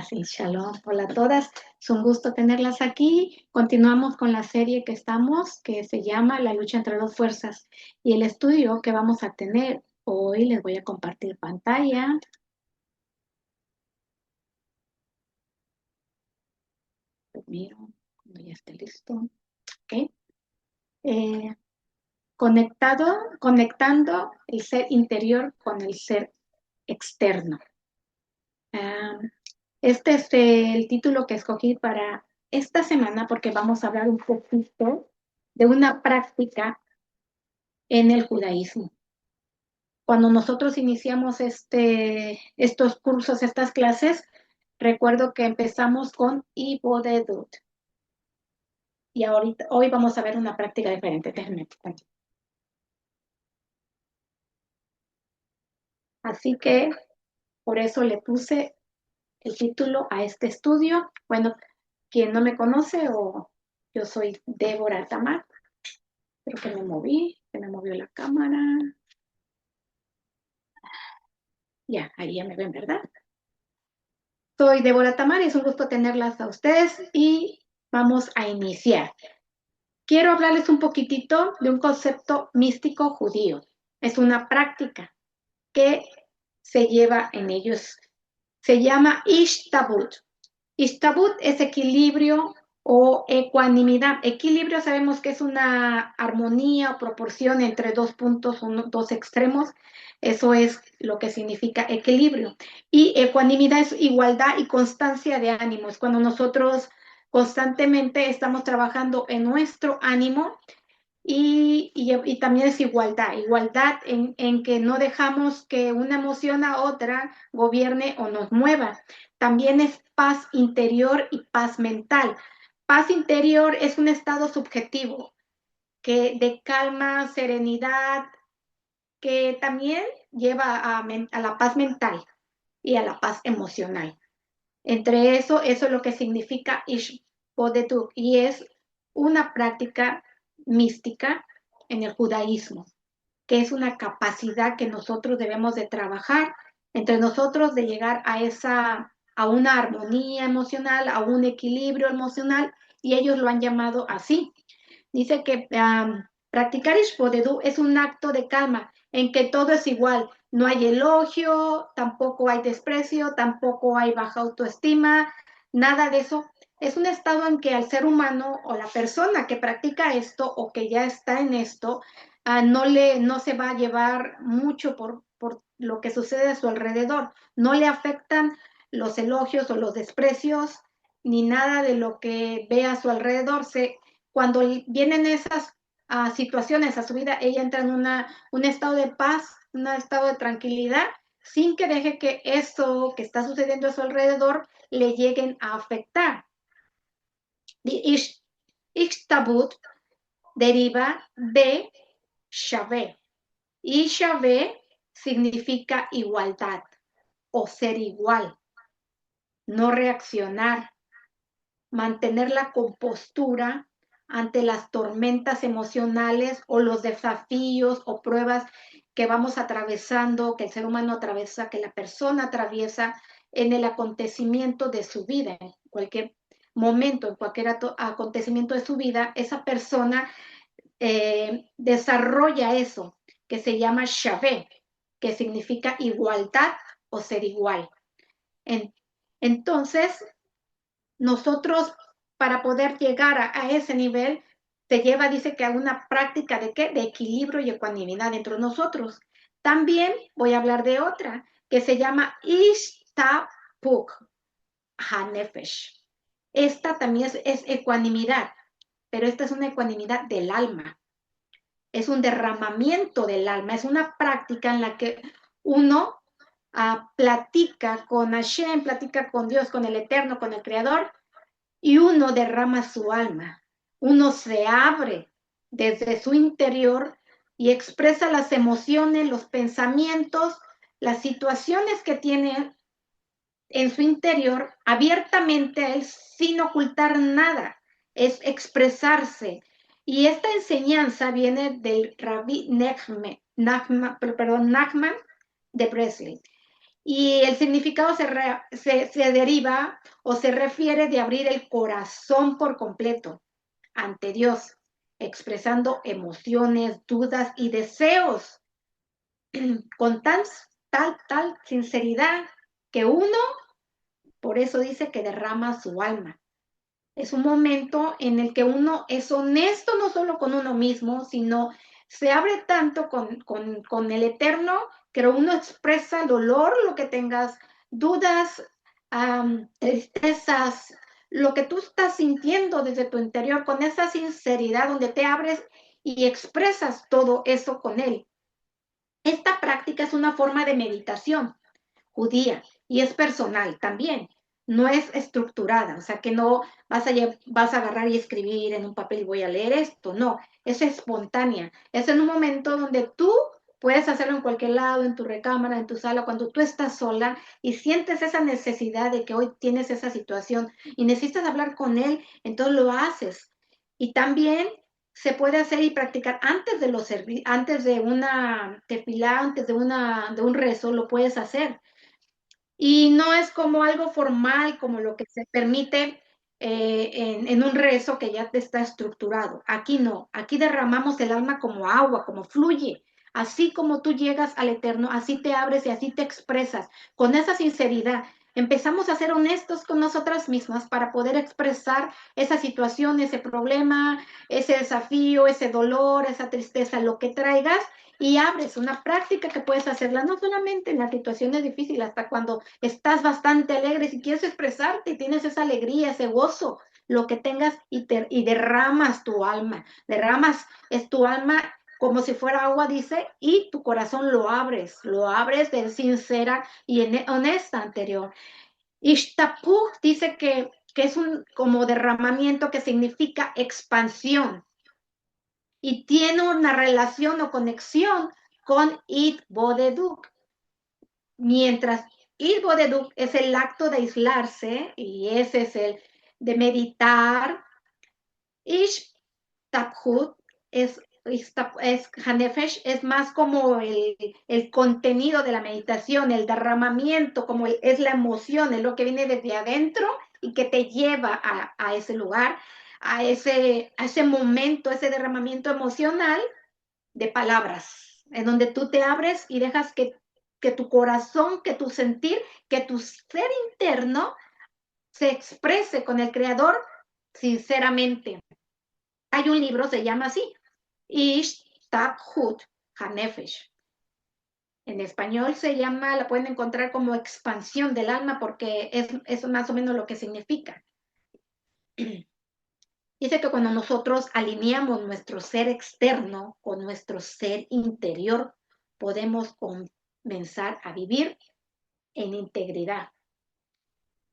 Así, shalom. Hola a todas. Es un gusto tenerlas aquí. Continuamos con la serie que se llama La lucha entre dos fuerzas. Y el estudio que vamos a tener hoy, les voy a compartir pantalla. Miro, cuando ya esté listo. Ok. Conectando el ser interior con el ser externo. Ah, Este es el título que escogí para esta semana porque vamos a hablar un poquito de una práctica en el judaísmo. Cuando nosotros iniciamos estos cursos, estas clases, recuerdo que empezamos con Ibodedut. Y hoy vamos a ver una práctica diferente. Déjenme quitar. Así que por eso le puse el título a este estudio. Bueno, quien no me conoce, yo soy Débora Tamar. Creo que se me movió la cámara. Ya, ahí ya me ven, ¿verdad? Soy Débora Tamar y es un gusto tenerlas a ustedes y vamos a iniciar. Quiero hablarles un poquitito de un concepto místico judío. Es una práctica que se lleva en ellos. Se llama Ishtabut. Ishtabut es equilibrio o ecuanimidad. Equilibrio sabemos que es una armonía o proporción entre dos puntos o dos extremos. Eso es lo que significa equilibrio. Y ecuanimidad es igualdad y constancia de ánimos. Cuando nosotros constantemente estamos trabajando en nuestro ánimo y también es igualdad en que no dejamos que una emoción a otra gobierne o nos mueva. También es paz interior y paz mental. Paz interior es un estado subjetivo de calma, serenidad, que también lleva a la paz mental y a la paz emocional. Entre eso es lo que significa Ishbodetuk y es una práctica mística en el judaísmo, que es una capacidad que nosotros debemos de trabajar entre nosotros de llegar a una armonía emocional, a un equilibrio emocional, y ellos lo han llamado así. Dice que practicar Ishbodedu es un acto de calma en que todo es igual. No hay elogio, tampoco hay desprecio, tampoco hay baja autoestima, nada de eso. Es un estado en que al ser humano o la persona que practica esto o que ya está en esto, no se va a llevar mucho por lo que sucede a su alrededor. No le afectan los elogios o los desprecios ni nada de lo que ve a su alrededor. Cuando vienen esas situaciones a su vida, ella entra en un estado de paz, un estado de tranquilidad, sin que deje que eso que está sucediendo a su alrededor le lleguen a afectar. Ishtabut deriva de Shavé, y Shavé significa igualdad o ser igual, no reaccionar, mantener la compostura ante las tormentas emocionales o los desafíos o pruebas que vamos atravesando, que el ser humano atraviesa, que la persona atraviesa en el acontecimiento de su vida, en cualquier momento, en cualquier acontecimiento de su vida, esa persona desarrolla eso que se llama Shavé, que significa igualdad o ser igual. Entonces, nosotros para poder llegar a ese nivel se lleva, dice que a una práctica de ¿qué? De equilibrio y ecuanimidad dentro de nosotros. También voy a hablar de otra que se llama Ishtapuk Hanefesh. Esta también es ecuanimidad, pero esta es una ecuanimidad del alma. Es un derramamiento del alma, es una práctica en la que uno platica con Hashem, platica con Dios, con el Eterno, con el Creador, y uno derrama su alma, uno se abre desde su interior y expresa las emociones, los pensamientos, las situaciones que tiene en su interior abiertamente a él sin ocultar nada, es expresarse. Y esta enseñanza viene del Rabbi Nachman de Breslin. Y el significado se deriva o se refiere de abrir el corazón por completo ante Dios, expresando emociones, dudas y deseos con tal sinceridad que uno, por eso dice que derrama su alma. Es un momento en el que uno es honesto no solo con uno mismo, sino se abre tanto con el Eterno que uno expresa el dolor, lo que tengas, dudas, tristezas, lo que tú estás sintiendo desde tu interior, con esa sinceridad donde te abres y expresas todo eso con Él. Esta práctica es una forma de meditación judía y es personal también, no es estructurada, o sea que no vas a agarrar y escribir en un papel y voy a leer esto, no, es espontánea, es en un momento donde tú puedes hacerlo en cualquier lado, en tu recámara, en tu sala, cuando tú estás sola y sientes esa necesidad de que hoy tienes esa situación y necesitas hablar con él, entonces lo haces. Y también se puede hacer y practicar antes de los antes de una tefilá, antes de un rezo, lo puedes hacer. Y no es como algo formal, como lo que se permite en un rezo que ya te está estructurado. Aquí no, aquí derramamos el alma como agua, como fluye. Así como tú llegas al Eterno, así te abres y así te expresas. Con esa sinceridad, empezamos a ser honestos con nosotras mismas para poder expresar esa situación, ese problema, ese desafío, ese dolor, esa tristeza, lo que traigas y abres una práctica que puedes hacerla no solamente en las situaciones difíciles, hasta cuando estás bastante alegre, si quieres expresarte y tienes esa alegría, ese gozo, lo que tengas y derramas tu alma, derramas, es tu alma como si fuera agua, dice, y tu corazón lo abres de sincera y honesta anterior. Ishtapuj dice que es un como derramamiento que significa expansión y tiene una relación o conexión con It Bodeduk. Mientras It Bodeduk es el acto de aislarse y ese es el de meditar, Ish Taphut es Hanefesh, es más como el contenido de la meditación, el derramamiento, como es la emoción, es lo que viene desde adentro y que te lleva a ese lugar, a ese momento, ese derramamiento emocional de palabras, en donde tú te abres y dejas que tu corazón, que tu sentir, que tu ser interno se exprese con el Creador sinceramente. Hay un libro, se llama así, Ish Takhut Hanefesh. En español se llama, la pueden encontrar como expansión del alma porque es más o menos lo que significa. Dice que cuando nosotros alineamos nuestro ser externo con nuestro ser interior, podemos comenzar a vivir en integridad.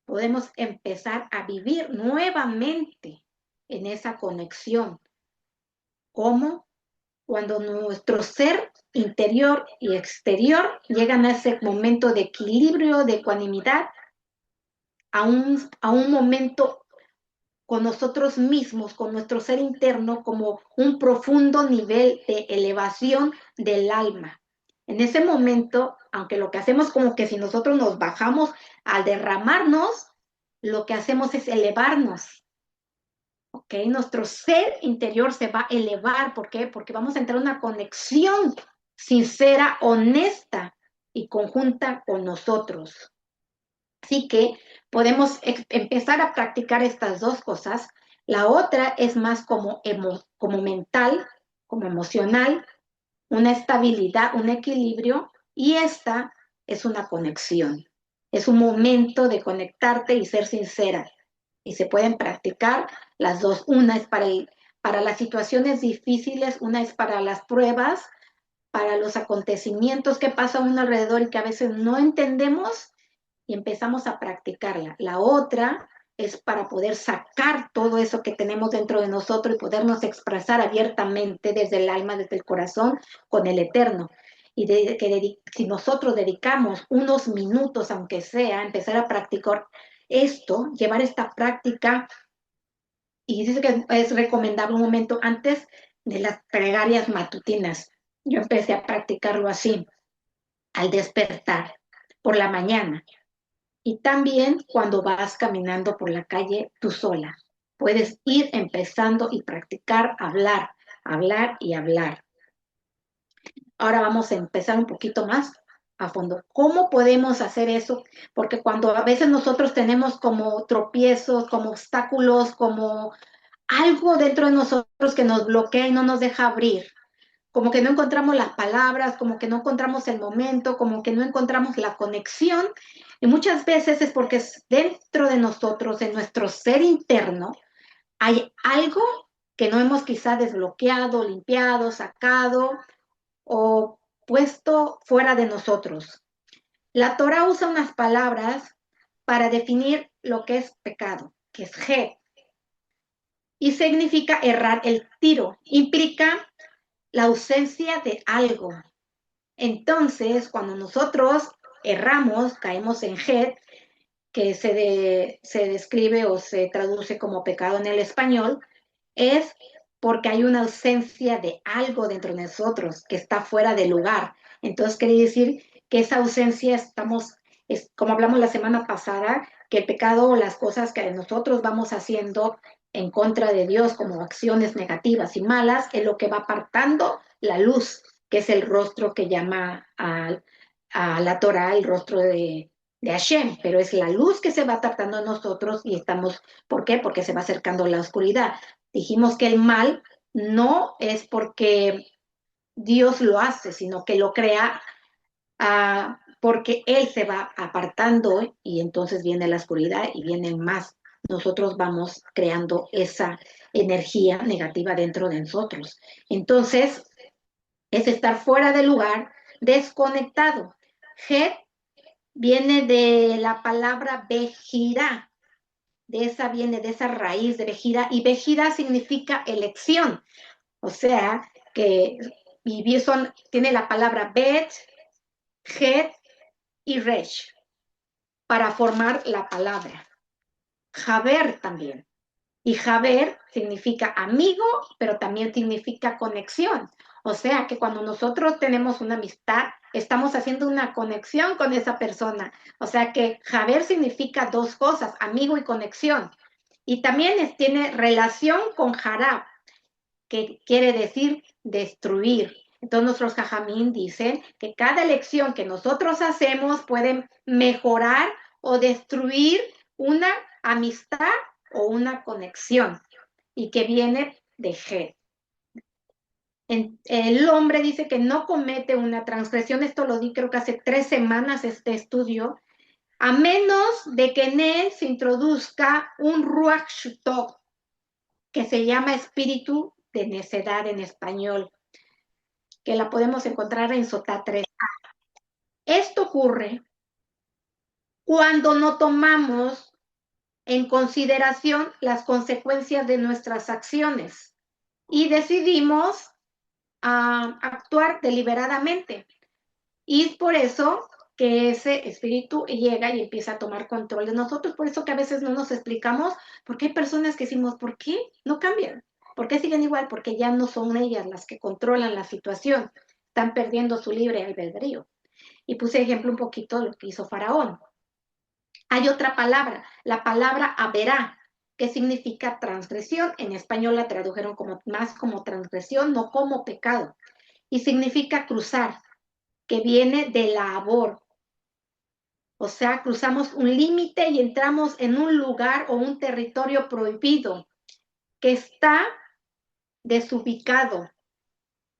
Podemos empezar a vivir nuevamente en esa conexión. ¿Cómo? Cuando nuestro ser interior y exterior llegan a ese momento de equilibrio, de ecuanimidad, a un momento con nosotros mismos, con nuestro ser interno, como un profundo nivel de elevación del alma. En ese momento, aunque lo que hacemos como que si nosotros nos bajamos al derramarnos, lo que hacemos es elevarnos. ¿Ok? Nuestro ser interior se va a elevar. ¿Por qué? Porque vamos a entrar en una conexión sincera, honesta y conjunta con nosotros. Así que podemos empezar a practicar estas dos cosas. La otra es más como mental, como emocional, una estabilidad, un equilibrio, y esta es una conexión. Es un momento de conectarte y ser sincera. Y se pueden practicar las dos. Una es para las situaciones difíciles, una es para las pruebas, para los acontecimientos que pasa a uno alrededor y que a veces no entendemos y empezamos a practicarla. La otra es para poder sacar todo eso que tenemos dentro de nosotros y podernos expresar abiertamente desde el alma, desde el corazón, con el Eterno. Y si nosotros dedicamos unos minutos, aunque sea, a empezar a practicar esto, llevar esta práctica, y dice que es recomendable un momento antes de las plegarias matutinas. Yo empecé a practicarlo así, al despertar. por la mañana. Y también cuando vas caminando por la calle tú sola. Puedes ir empezando y practicar hablar, hablar y hablar. Ahora vamos a empezar un poquito más a fondo. ¿Cómo podemos hacer eso? Porque cuando a veces nosotros tenemos como tropiezos, como obstáculos, como algo dentro de nosotros que nos bloquea y no nos deja abrir, como que no encontramos las palabras, como que no encontramos el momento, como que no encontramos la conexión, y muchas veces es porque dentro de nosotros, en nuestro ser interno, hay algo que no hemos quizá desbloqueado, limpiado, sacado o puesto fuera de nosotros. La Torah usa unas palabras para definir lo que es pecado, que es het, y significa errar el tiro, implica la ausencia de algo. Entonces, cuando nosotros erramos, caemos en het, que se describe o se traduce como pecado en el español, es porque hay una ausencia de algo dentro de nosotros que está fuera de lugar. Entonces, quiere decir que esa ausencia como hablamos la semana pasada, que el pecado o las cosas que nosotros vamos haciendo en contra de Dios como acciones negativas y malas, es lo que va apartando la luz, que es el rostro que llama a la Torah, el rostro de Hashem, pero es la luz que se va tratando a nosotros y estamos, ¿por qué? Porque se va acercando la oscuridad. Dijimos que el mal no es porque Dios lo hace, sino que lo crea porque Él se va apartando y entonces viene la oscuridad y viene más. Nosotros vamos creando esa energía negativa dentro de nosotros. Entonces, es estar fuera de lugar, desconectado. Het viene de la palabra Bejirá, de esa viene de esa raíz de Bejirá, y Bejirá significa elección, o sea, que tiene la palabra Bet, Het y Resh para formar la palabra. Jaber también. Y Jaber significa amigo, pero también significa conexión. O sea que cuando nosotros tenemos una amistad, estamos haciendo una conexión con esa persona. O sea que Jaber significa dos cosas, amigo y conexión. Y también tiene relación con Jarab, que quiere decir destruir. Entonces nuestros jajamín dicen que cada elección que nosotros hacemos puede mejorar o destruir una amistad o una conexión y que viene de G. El hombre dice que no comete una transgresión, esto lo di creo que hace 3 semanas este estudio, a menos de que en él se introduzca un Ruach Shutok, que se llama espíritu de necedad en español, que la podemos encontrar en Sotá 3. Esto ocurre cuando no tomamos en consideración las consecuencias de nuestras acciones y decidimos actuar deliberadamente. Y es por eso que ese espíritu llega y empieza a tomar control de nosotros. Por eso que a veces no nos explicamos por qué hay personas que decimos, ¿por qué no cambian? ¿Por qué siguen igual? Porque ya no son ellas las que controlan la situación. Están perdiendo su libre albedrío. Y puse ejemplo un poquito de lo que hizo Faraón. Hay otra palabra, la palabra averá, que significa transgresión. En español la tradujeron más como transgresión, no como pecado. Y significa cruzar, que viene de la labor. O sea, cruzamos un límite y entramos en un lugar o un territorio prohibido que está desubicado.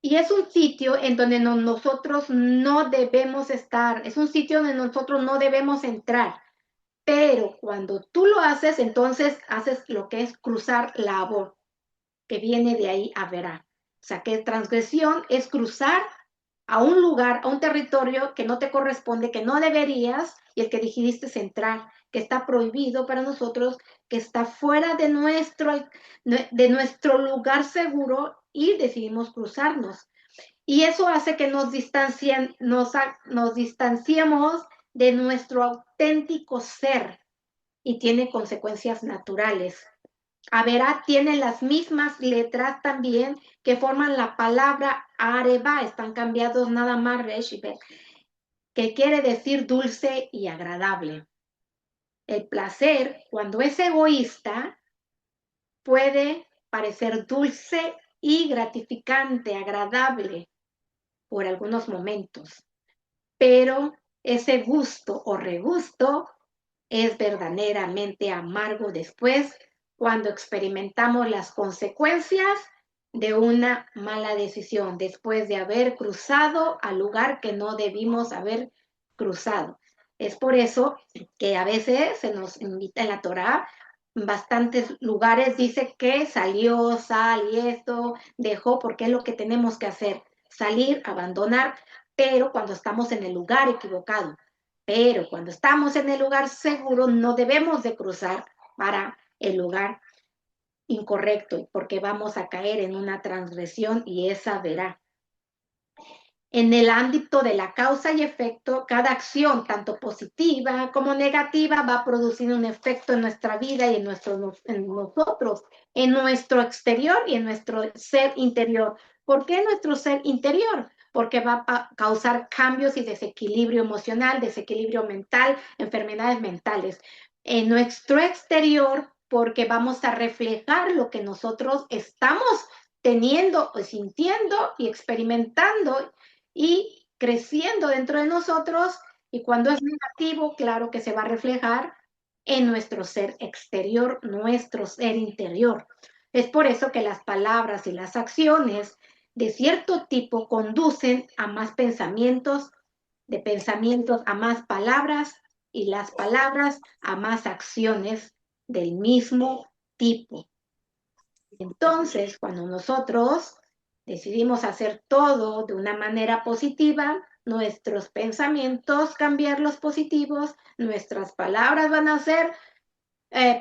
Y es un sitio en donde nosotros no debemos estar, es un sitio donde nosotros no debemos entrar. Pero cuando tú lo haces, entonces haces lo que es cruzar la labor, que viene de ahí a verá. O sea, que transgresión es cruzar a un lugar, a un territorio que no te corresponde, que no deberías, y el que decidiste entrar, que está prohibido para nosotros, que está fuera de nuestro lugar seguro y decidimos cruzarnos. Y eso hace que nos distanciemos de nuestro auténtico ser y tiene consecuencias naturales. Averá tiene las mismas letras también que forman la palabra areba, están cambiados nada más Resh y Bet. que quiere decir dulce y agradable. El placer, cuando es egoísta, puede parecer dulce y gratificante, agradable por algunos momentos, pero ese gusto o regusto es verdaderamente amargo después cuando experimentamos las consecuencias de una mala decisión, después de haber cruzado al lugar que no debimos haber cruzado. Es por eso que a veces se nos invita en la Torá, bastantes lugares dice que salió, sal y esto, dejó, porque es lo que tenemos que hacer, salir, abandonar, pero cuando estamos en el lugar equivocado. Pero cuando estamos en el lugar seguro, no debemos de cruzar para el lugar incorrecto, porque vamos a caer en una transgresión y esa verá. En el ámbito de la causa y efecto, cada acción, tanto positiva como negativa, va a producir un efecto en nuestra vida y en nosotros, en nuestro exterior y en nuestro ser interior. ¿Por qué nuestro ser interior? Porque va a causar cambios y desequilibrio emocional, desequilibrio mental, enfermedades mentales. En nuestro exterior, porque vamos a reflejar lo que nosotros estamos teniendo, sintiendo y experimentando y creciendo dentro de nosotros, y cuando es negativo, claro que se va a reflejar en nuestro ser exterior, nuestro ser interior. Es por eso que las palabras y las acciones de cierto tipo conducen a más pensamientos, de pensamientos a más palabras y las palabras a más acciones del mismo tipo. Entonces, cuando nosotros decidimos hacer todo de una manera positiva, nuestros pensamientos cambiarlos positivos, nuestras palabras van a ser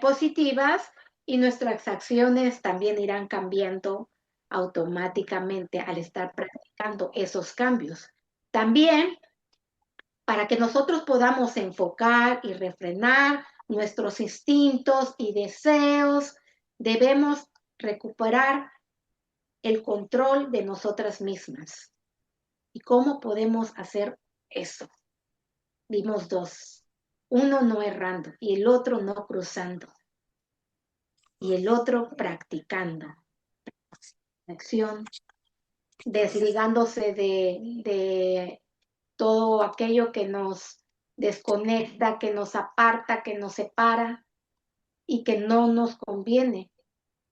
positivas y nuestras acciones también irán cambiando automáticamente al estar practicando esos cambios. También, para que nosotros podamos enfocar y refrenar nuestros instintos y deseos, debemos recuperar el control de nosotras mismas. ¿Y cómo podemos hacer eso? Vimos dos. Uno no errando y el otro no cruzando. Y el otro practicando. Acción, desligándose de todo aquello que nos desconecta, que nos aparta, que nos separa y que no nos conviene.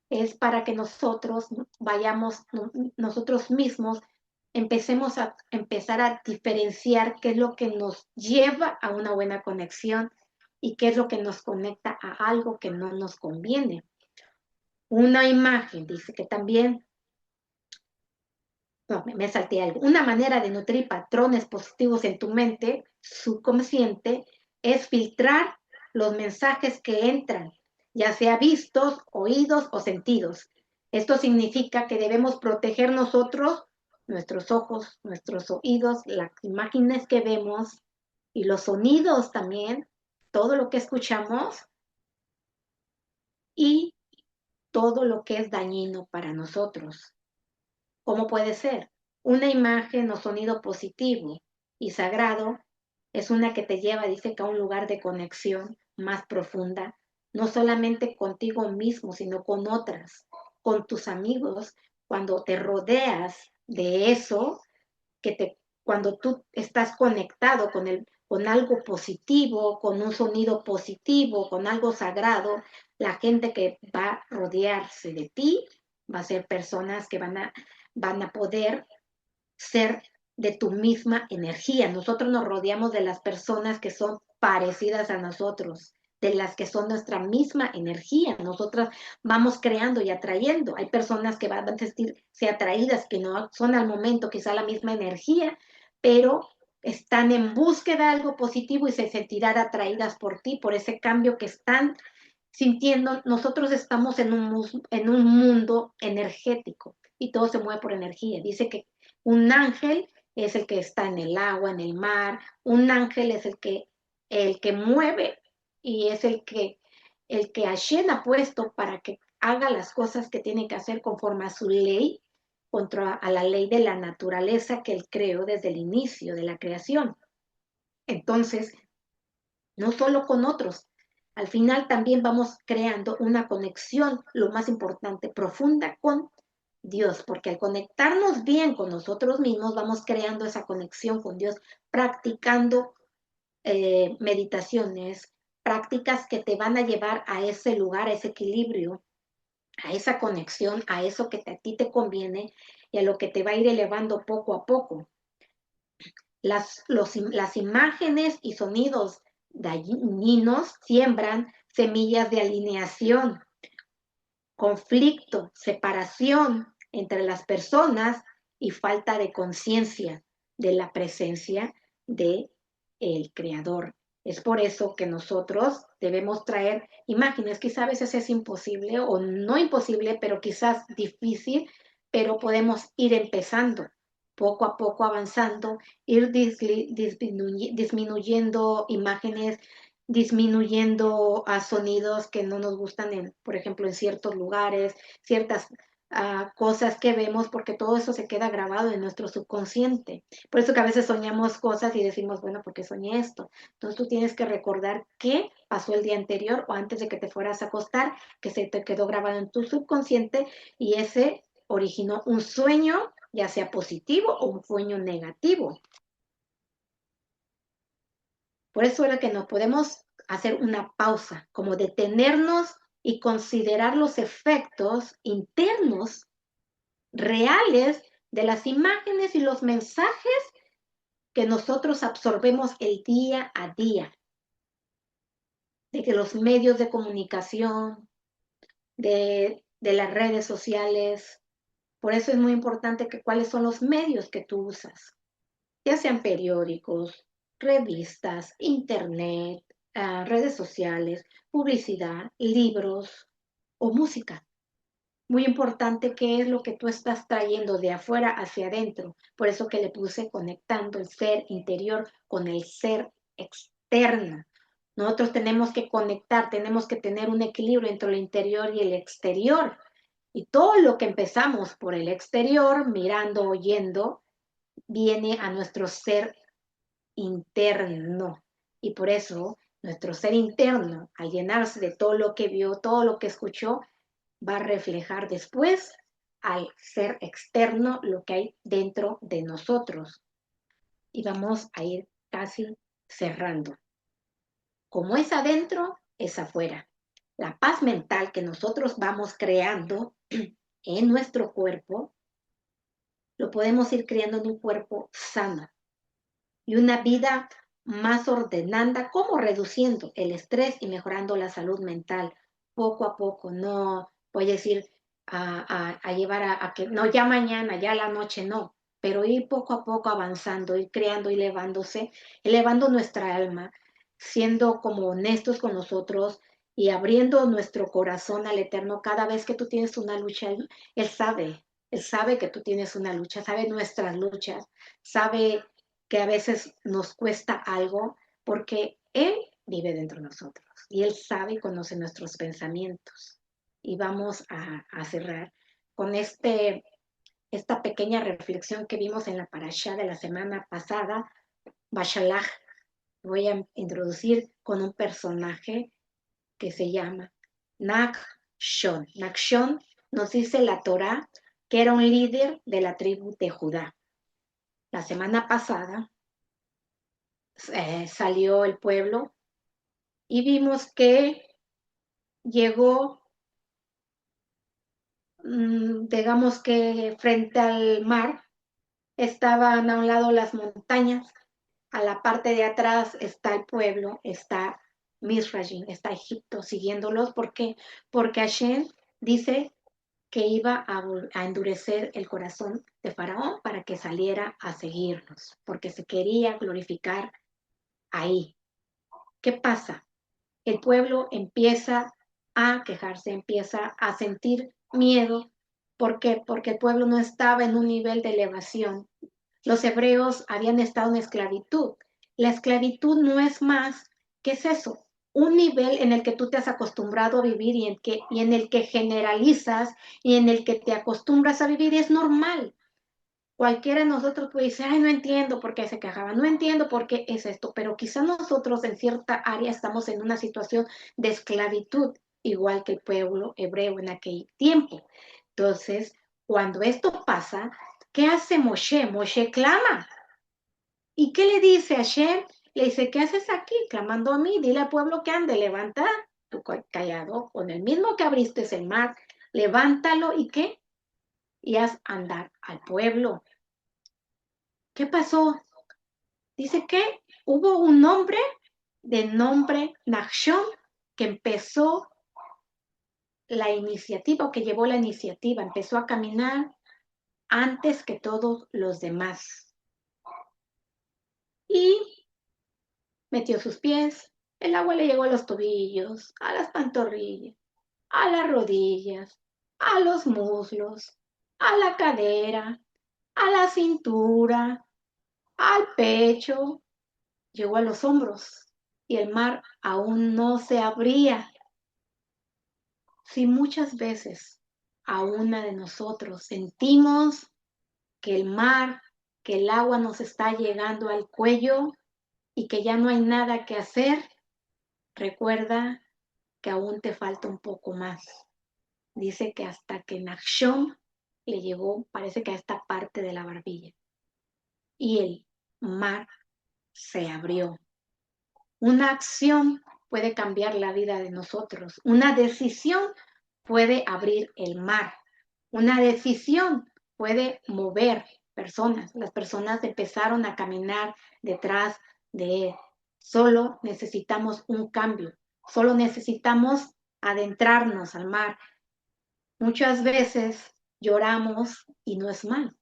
Es para que nosotros vayamos, nosotros mismos, empezar a diferenciar qué es lo que nos lleva a una buena conexión y qué es lo que nos conecta a algo que no nos conviene. Una imagen, dice que también, no, me salté algo, una manera de nutrir patrones positivos en tu mente subconsciente es filtrar los mensajes que entran, ya sea vistos, oídos o sentidos. Esto significa que debemos proteger nosotros, nuestros ojos, nuestros oídos, las imágenes que vemos y los sonidos también, todo lo que escuchamos y todo lo que es dañino para nosotros. ¿Cómo puede ser? Una imagen o sonido positivo y sagrado es una que te lleva, dice que a un lugar de conexión más profunda, no solamente contigo mismo, sino con otras, con tus amigos, cuando te rodeas de eso, cuando tú estás conectado con algo positivo, con un sonido positivo, con algo sagrado, la gente que va a rodearse de ti va a ser personas que van a poder ser de tu misma energía. Nosotros nos rodeamos de las personas que son parecidas a nosotros, de las que son nuestra misma energía. Nosotras vamos creando y atrayendo. Hay personas que van a sentirse atraídas, que no son al momento quizá la misma energía, pero están en búsqueda de algo positivo y se sentirán atraídas por ti, por ese cambio que están sintiendo. Nosotros estamos en un mundo energético y todo se mueve por energía. Dice que un ángel es el que está en el agua, en el mar. Un ángel es el que mueve y es el que Hashem ha puesto para que haga las cosas que tiene que hacer conforme a su ley, contra a la ley de la naturaleza que él creó desde el inicio de la creación. Entonces, no solo con otros, al final también vamos creando una conexión, lo más importante, profunda con Dios, porque al conectarnos bien con nosotros mismos, vamos creando esa conexión con Dios, practicando meditaciones, prácticas que te van a llevar a ese lugar, a ese equilibrio, a esa conexión, a eso que a ti te conviene y a lo que te va a ir elevando poco a poco. Las imágenes y sonidos dañinos siembran semillas de alineación, conflicto, separación entre las personas y falta de conciencia de la presencia de el Creador. Es por eso que nosotros debemos traer imágenes. Quizás a veces es imposible o no imposible, pero quizás difícil, pero podemos ir empezando poco a poco avanzando, ir disminuyendo imágenes, disminuyendo a sonidos que no nos gustan, por ejemplo, en ciertos lugares, ciertas cosas que vemos, porque todo eso se queda grabado en nuestro subconsciente. Por eso que a veces soñamos cosas y decimos, bueno, ¿por qué soñé esto? Entonces tú tienes que recordar qué pasó el día anterior o antes de que te fueras a acostar, que se te quedó grabado en tu subconsciente y ese originó un sueño, ya sea positivo o un sueño negativo. Por eso era que nos podemos hacer una pausa, como detenernos y considerar los efectos internos reales de las imágenes y los mensajes que nosotros absorbemos el día a día, de que los medios de comunicación, de las redes sociales. Por eso es muy importante que cuáles son los medios que tú usas, ya sean periódicos, revistas, internet, redes sociales, publicidad, libros o música. Muy importante qué es lo que tú estás trayendo de afuera hacia adentro. Por eso que le puse conectando el ser interior con el ser externo. Nosotros tenemos que conectar, tenemos que tener un equilibrio entre lo interior y el exterior. Y todo lo que empezamos por el exterior, mirando, oyendo, viene a nuestro ser interno. Y por eso nuestro ser interno, al llenarse de todo lo que vio, todo lo que escuchó, va a reflejar después al ser externo lo que hay dentro de nosotros. Y vamos a ir casi cerrando. Como es adentro, es afuera. La paz mental que nosotros vamos creando en nuestro cuerpo, lo podemos ir creando en un cuerpo sano y una vida más ordenada, como reduciendo el estrés y mejorando la salud mental poco a poco. No voy a decir a llevar a que, no, ya mañana, ya la noche, no, pero ir poco a poco avanzando, ir creando, ir elevándose, elevando nuestra alma, siendo como honestos con nosotros y abriendo nuestro corazón al Eterno. Cada vez que tú tienes una lucha, Él sabe que tú tienes una lucha, sabe nuestras luchas, sabe que a veces nos cuesta algo porque Él vive dentro de nosotros y Él sabe y conoce nuestros pensamientos. Y vamos a cerrar con esta pequeña reflexión que vimos en la parashá de la semana pasada, Bashalach. Voy a introducir con un personaje que se llama Nachshon. Nachshon nos dice la Torá que era un líder de la tribu de Judá. La semana pasada salió el pueblo y vimos que llegó, digamos que frente al mar, estaban a un lado las montañas, a la parte de atrás está el pueblo, está Misrajim, está Egipto siguiéndolos. ¿Por qué? Porque Hashem dice que iba a endurecer el corazón de Faraón para que saliera a seguirnos, porque se quería glorificar ahí. ¿Qué pasa? El pueblo empieza a quejarse, empieza a sentir miedo. ¿Por qué? Porque el pueblo no estaba en un nivel de elevación. Los hebreos habían estado en esclavitud. La esclavitud no es más, ¿qué es eso? Un nivel en el que tú te has acostumbrado a vivir y en el que generalizas y en el que te acostumbras a vivir es normal. Cualquiera de nosotros puede decir, ay, no entiendo por qué se quejaba, no entiendo por qué es esto, pero quizá nosotros en cierta área estamos en una situación de esclavitud, igual que el pueblo hebreo en aquel tiempo. Entonces, cuando esto pasa, ¿qué hace Moshe? Moshe clama. ¿Y qué le dice a Hashem? Le dice, ¿qué haces aquí clamando a mí? Dile al pueblo que ande, levanta tu callado, con el mismo que abriste el mar, levántalo y ¿qué? Y haz andar al pueblo. ¿Qué pasó? Dice que hubo un hombre de nombre Nachshon que empezó la iniciativa o que llevó la iniciativa, empezó a caminar antes que todos los demás. Y metió sus pies, el agua le llegó a los tobillos, a las pantorrillas, a las rodillas, a los muslos, a la cadera, a la cintura, al pecho, llegó a los hombros y el mar aún no se abría. Si muchas veces a una de nosotros sentimos que el mar, que el agua nos está llegando al cuello y que ya no hay nada que hacer, recuerda que aún te falta un poco más. Dice que hasta que Nachshon le llegó, parece que a esta parte de la barbilla. Y el mar se abrió. Una acción puede cambiar la vida de nosotros. Una decisión puede abrir el mar. Una decisión puede mover personas. Las personas empezaron a caminar detrás de él. Solo necesitamos un cambio. Solo necesitamos adentrarnos al mar. Muchas veces lloramos y no es mal.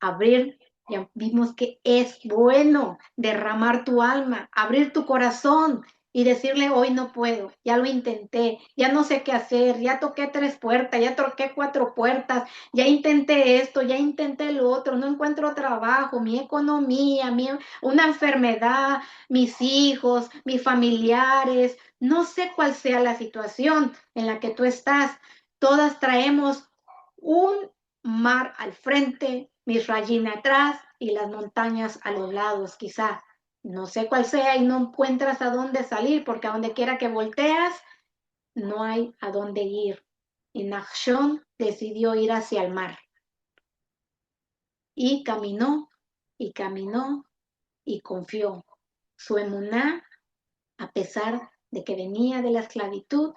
Abrir, ya vimos que es bueno derramar tu alma, abrir tu corazón y decirle, hoy no puedo, ya lo intenté, ya no sé qué hacer, ya toqué 3 puertas, ya toqué 4 puertas, ya intenté esto, ya intenté lo otro, no encuentro trabajo, mi economía, una enfermedad, mis hijos, mis familiares, no sé cuál sea la situación en la que tú estás. Todas traemos un mar al frente, Misrayim atrás y las montañas a los lados, quizá. No sé cuál sea y no encuentras a dónde salir, porque a donde quiera que volteas, no hay a dónde ir. Y Nachshon decidió ir hacia el mar. Y caminó, y caminó, y confió. Su emuná, a pesar de que venía de la esclavitud,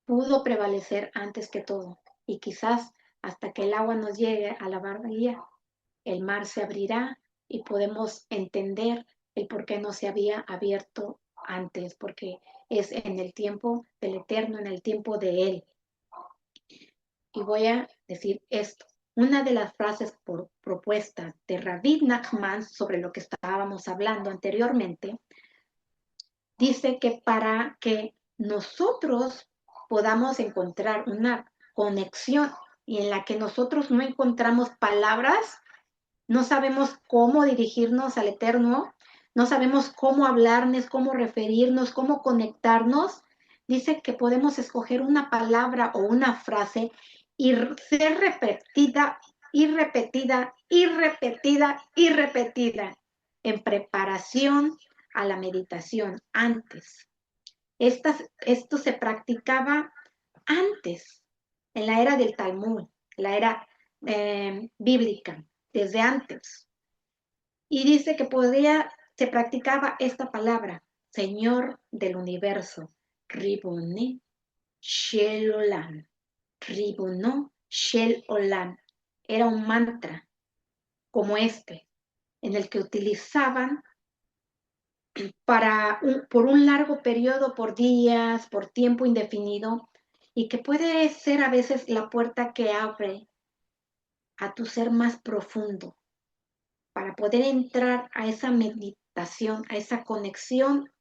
pudo prevalecer antes que todo. Y quizás hasta que el agua nos llegue a la barbilla, el mar se abrirá y podemos entender el por qué no se había abierto antes, porque es en el tiempo del Eterno, en el tiempo de Él. Y voy a decir esto. Una de las frases propuestas de Rabbi Nachman sobre lo que estábamos hablando anteriormente, dice que para que nosotros podamos encontrar una conexión y en la que nosotros no encontramos palabras, no sabemos cómo dirigirnos al Eterno, no sabemos cómo hablarnos, cómo referirnos, cómo conectarnos. Dice que podemos escoger una palabra o una frase y ser repetida y repetida y repetida y repetida en preparación a la meditación antes. Esto se practicaba antes, en la era del Talmud, la era bíblica, desde antes. Y dice que se practicaba esta palabra, Señor del universo, Riboné Shel Olam, Ribono Shel Olam. Era un mantra como este, en el que utilizaban por un largo periodo, por días, por tiempo indefinido, y que puede ser a veces la puerta que abre a tu ser más profundo, para poder entrar a esa meditación, a esa conexión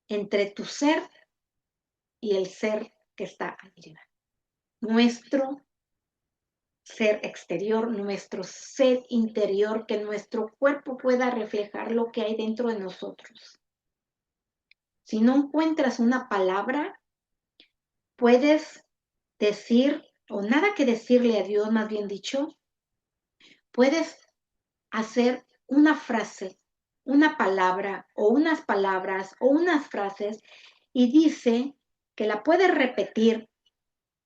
entre tu ser y el ser que está arriba. Nuestro ser exterior, nuestro ser interior, que nuestro cuerpo pueda reflejar lo que hay dentro de nosotros. Si no encuentras una palabra, puedes decir, o nada que decirle a Dios, más bien dicho, puedes hacer una frase, una palabra o unas palabras o unas frases y dice que la puedes repetir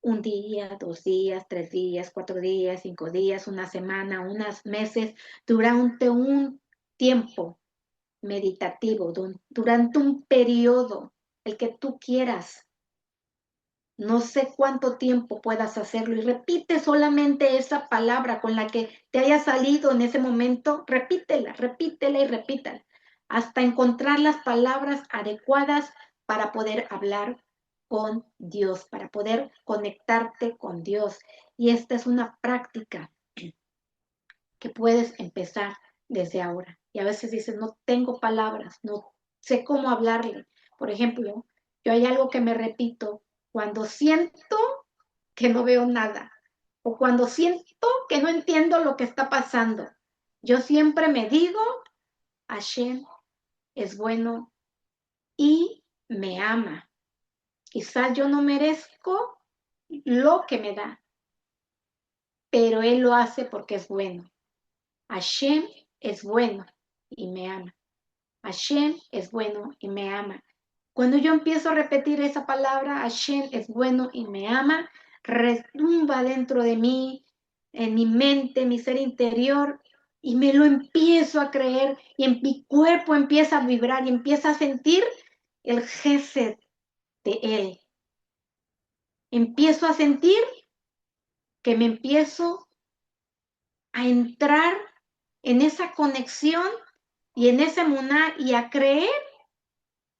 un día, 2 días, 3 días, 4 días, 5 días, una semana, unos meses, durante un tiempo meditativo, durante un periodo, el que tú quieras. No sé cuánto tiempo puedas hacerlo y repite solamente esa palabra con la que te haya salido en ese momento, repítela, repítela y repítela, hasta encontrar las palabras adecuadas para poder hablar con Dios, para poder conectarte con Dios. Y esta es una práctica que puedes empezar desde ahora. Y a veces dices, no tengo palabras, no sé cómo hablarle. Por ejemplo, yo hay algo que me repito cuando siento que no veo nada o cuando siento que no entiendo lo que está pasando. Yo siempre me digo, Hashem es bueno y me ama. Quizás yo no merezco lo que me da, pero Él lo hace porque es bueno. Hashem es bueno y me ama. Hashem es bueno y me ama. Cuando yo empiezo a repetir esa palabra, Hashem es bueno y me ama, retumba dentro de mí, en mi mente, en mi ser interior, y me lo empiezo a creer, y en mi cuerpo empieza a vibrar y empieza a sentir el gesed de Él. Empiezo a sentir que me empiezo a entrar en esa conexión y en ese muná y a creer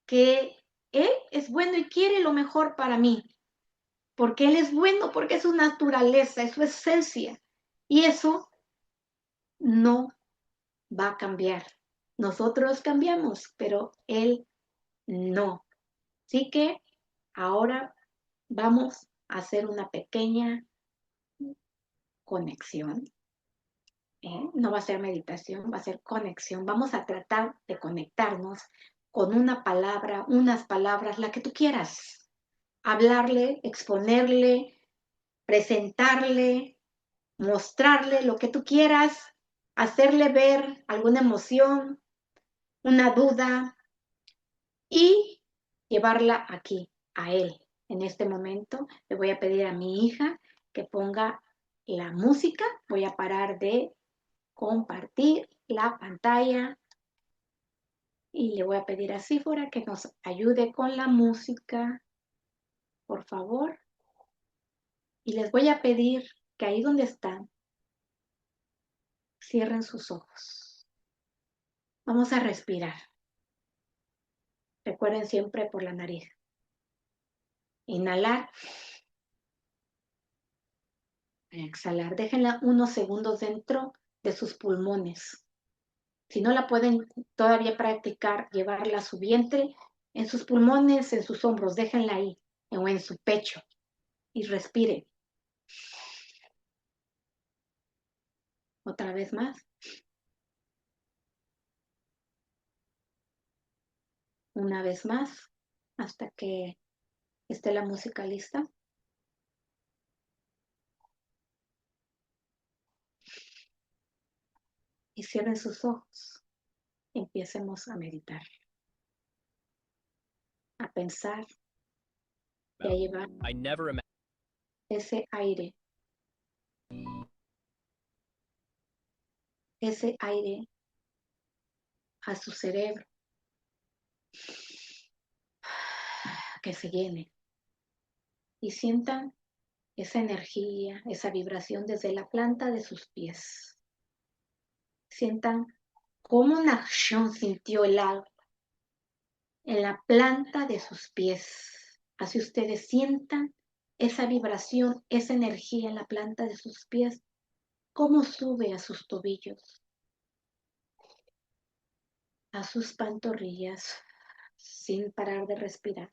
que Él es bueno y quiere lo mejor para mí, porque Él es bueno, porque es su naturaleza, es su esencia, y eso no va a cambiar. Nosotros cambiamos, pero Él no. Así que ahora vamos a hacer una pequeña conexión. No va a ser meditación, va a ser conexión. Vamos a tratar de conectarnos con una palabra, unas palabras, la que tú quieras. Hablarle, exponerle, presentarle, mostrarle lo que tú quieras, hacerle ver alguna emoción, una duda y llevarla aquí, a él. En este momento le voy a pedir a mi hija que ponga la música. Voy a parar de compartir la pantalla y le voy a pedir a Sífora que nos ayude con la música, por favor. Y les voy a pedir que ahí donde están, cierren sus ojos. Vamos a respirar. Recuerden siempre por la nariz. Inhalar, exhalar. Déjenla unos segundos dentro de sus pulmones. Si no la pueden todavía practicar, llevarla a su vientre, en sus pulmones, en sus hombros, déjenla ahí, o en su pecho. Y respiren. Otra vez más. Una vez más, hasta que esté la música lista. Y cierren sus ojos. Empecemos a meditar, a pensar y a llevar ese aire a su cerebro, que se llene y sientan esa energía, esa vibración desde la planta de sus pies. Sientan cómo una acción sintió el agua en la planta de sus pies. Así ustedes sientan esa vibración, esa energía en la planta de sus pies, cómo sube a sus tobillos, a sus pantorrillas, sin parar de respirar,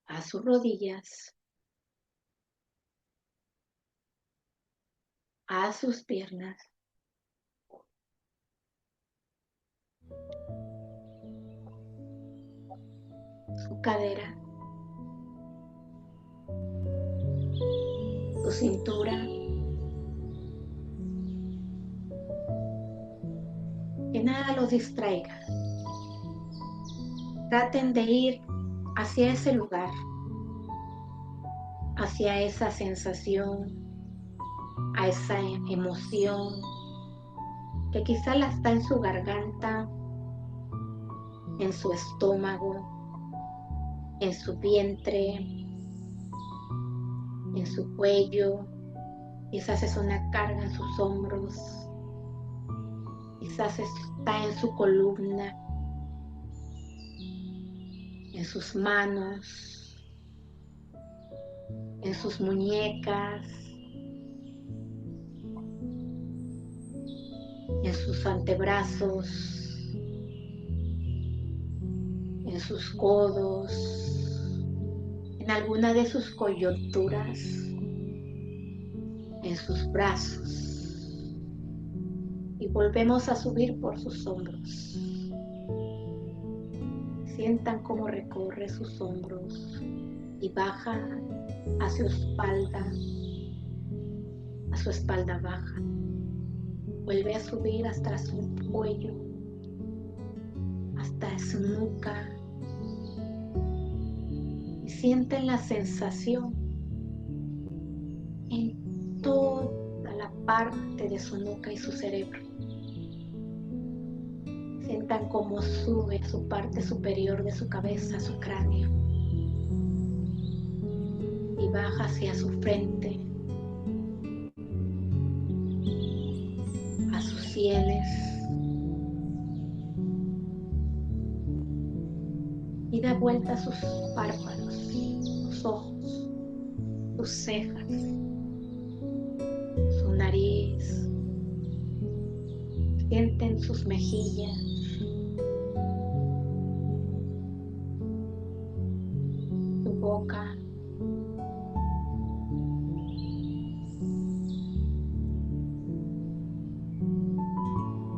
a sus rodillas, a sus piernas, su cadera, su cintura, nada los distraiga. Traten de ir hacia ese lugar, hacia esa sensación, a esa emoción que quizá la está en su garganta, en su estómago, en su vientre, en su cuello. Quizás es una carga en sus hombros, quizás está en su columna, en sus manos, en sus muñecas, en sus antebrazos, en sus codos, en alguna de sus coyunturas, en sus brazos. Y volvemos a subir por sus hombros. Sientan cómo recorre sus hombros y baja a su espalda baja. Vuelve a subir hasta su cuello, hasta su nuca. Y sienten la sensación en toda la parte de su nuca y su cerebro. Sientan cómo sube su parte superior de su cabeza, su cráneo, y baja hacia su frente, a sus sienes, y da vuelta a sus párpados, sus ojos, sus cejas, su nariz. Sienten sus mejillas, su boca,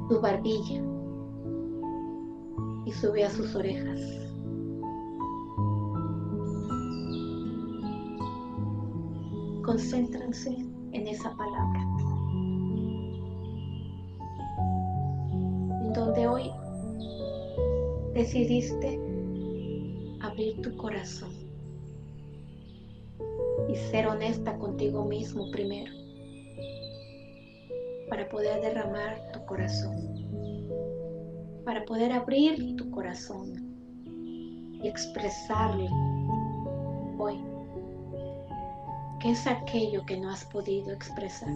su barbilla, y sube a sus orejas. Concéntrense en esa palabra, en donde hoy decidiste abrir tu corazón y ser honesta contigo mismo primero, para poder derramar tu corazón, para poder abrir tu corazón y expresarle hoy qué es aquello que no has podido expresar,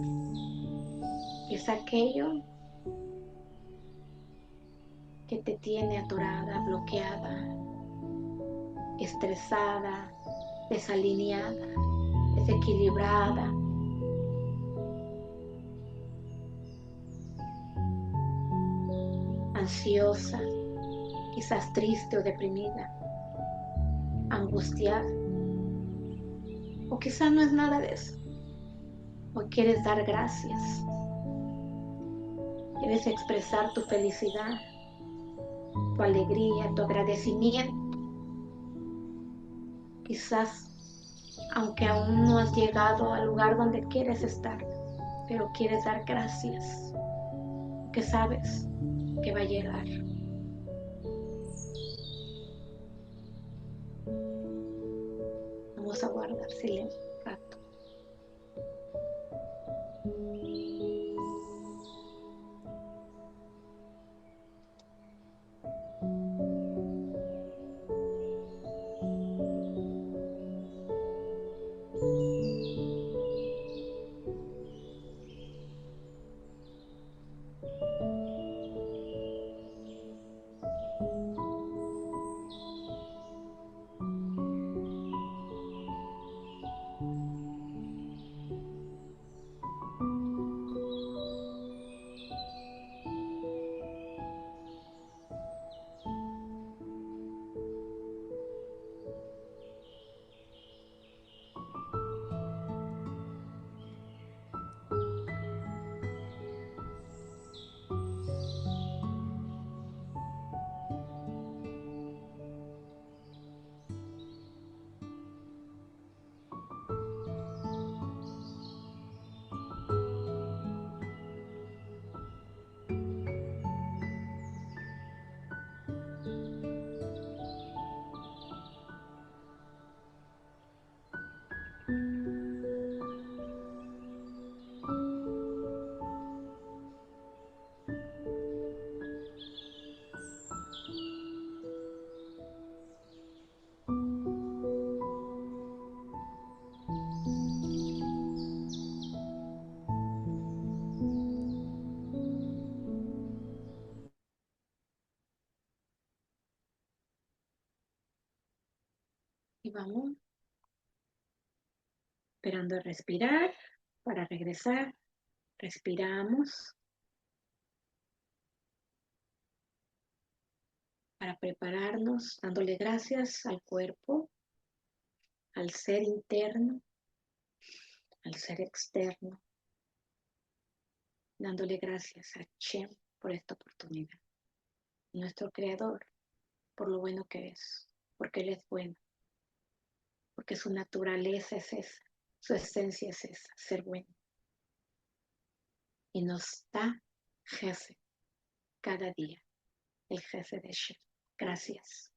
qué es aquello que te tiene atorada, bloqueada, estresada, desalineada, desequilibrada. Ansiosa, quizás triste o deprimida, angustiada, o quizás no es nada de eso. Hoy quieres dar gracias, quieres expresar tu felicidad, tu alegría, tu agradecimiento. Quizás, aunque aún no has llegado al lugar donde quieres estar, pero quieres dar gracias, que sabes que va a llegar. Vamos a guardar silencio un rato. Y vamos esperando a respirar para regresar. Respiramos para prepararnos, dándole gracias al cuerpo, al ser interno, al ser externo, dándole gracias a Shem por esta oportunidad, nuestro Creador, por lo bueno que es, porque Él es bueno, porque su naturaleza es esa, su esencia es esa, ser bueno. Y nos da Gesed cada día, el Gesed de Shem. Gracias.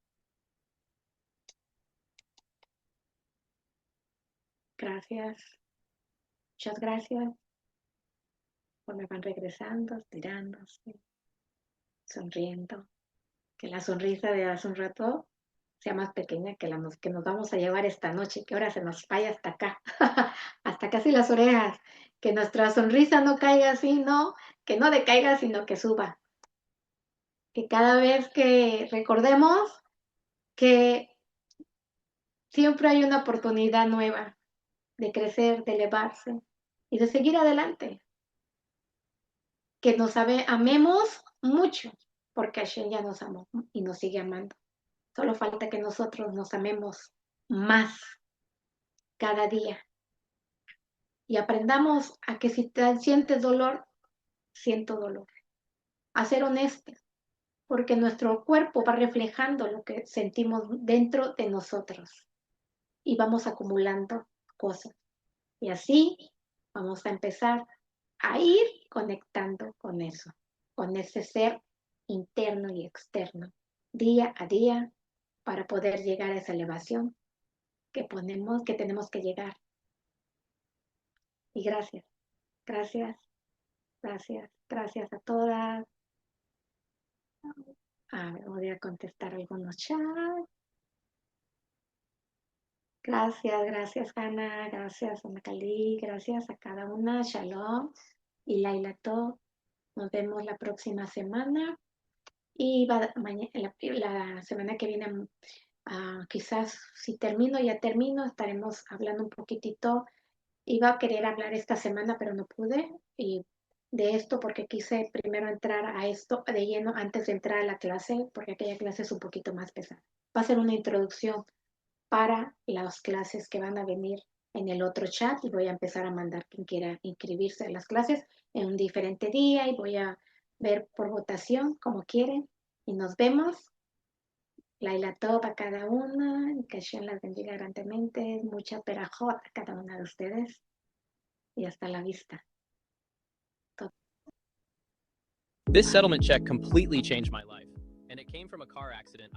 Gracias. Muchas gracias. Pues me van regresando, estirándose, sonriendo. Que la sonrisa de hace un rato sea más pequeña que la que nos vamos a llevar esta noche, que ahora se nos vaya hasta acá, hasta casi las orejas. Que nuestra sonrisa no caiga así, no, que no decaiga, sino que suba. Que cada vez que recordemos que siempre hay una oportunidad nueva de crecer, de elevarse y de seguir adelante. Que nos amemos mucho, porque Hashem ya nos amó y nos sigue amando. Solo falta que nosotros nos amemos más cada día y aprendamos a que si te sientes dolor, siento dolor. A ser honestos, porque nuestro cuerpo va reflejando lo que sentimos dentro de nosotros y vamos acumulando cosas. Y así vamos a empezar a ir conectando con eso, con ese ser interno y externo, día a día, para poder llegar a esa elevación que tenemos que llegar. Y gracias, gracias, gracias, gracias a todas. A ver, voy a contestar algunos chats. Gracias, gracias, Hanna, gracias, Ana Cali, gracias a cada una, Shalom y Laila To. Nos vemos la próxima semana y la semana que viene, quizás si termino, ya termino, estaremos hablando un poquitito. Iba a querer hablar esta semana, pero no pude y de esto porque quise primero entrar a esto de lleno antes de entrar a la clase, porque aquella clase es un poquito más pesada. Va a ser una introducción para las clases que van a venir en el otro chat y voy a empezar a mandar quien quiera inscribirse a las clases en un diferente día y voy a ver por votación como quieren y nos vemos. Laila Top a cada una, y que Hashem las bendiga grandemente, mucha perajot a cada una de ustedes y hasta la vista. This settlement check completely changed my life, and it came from a car accident.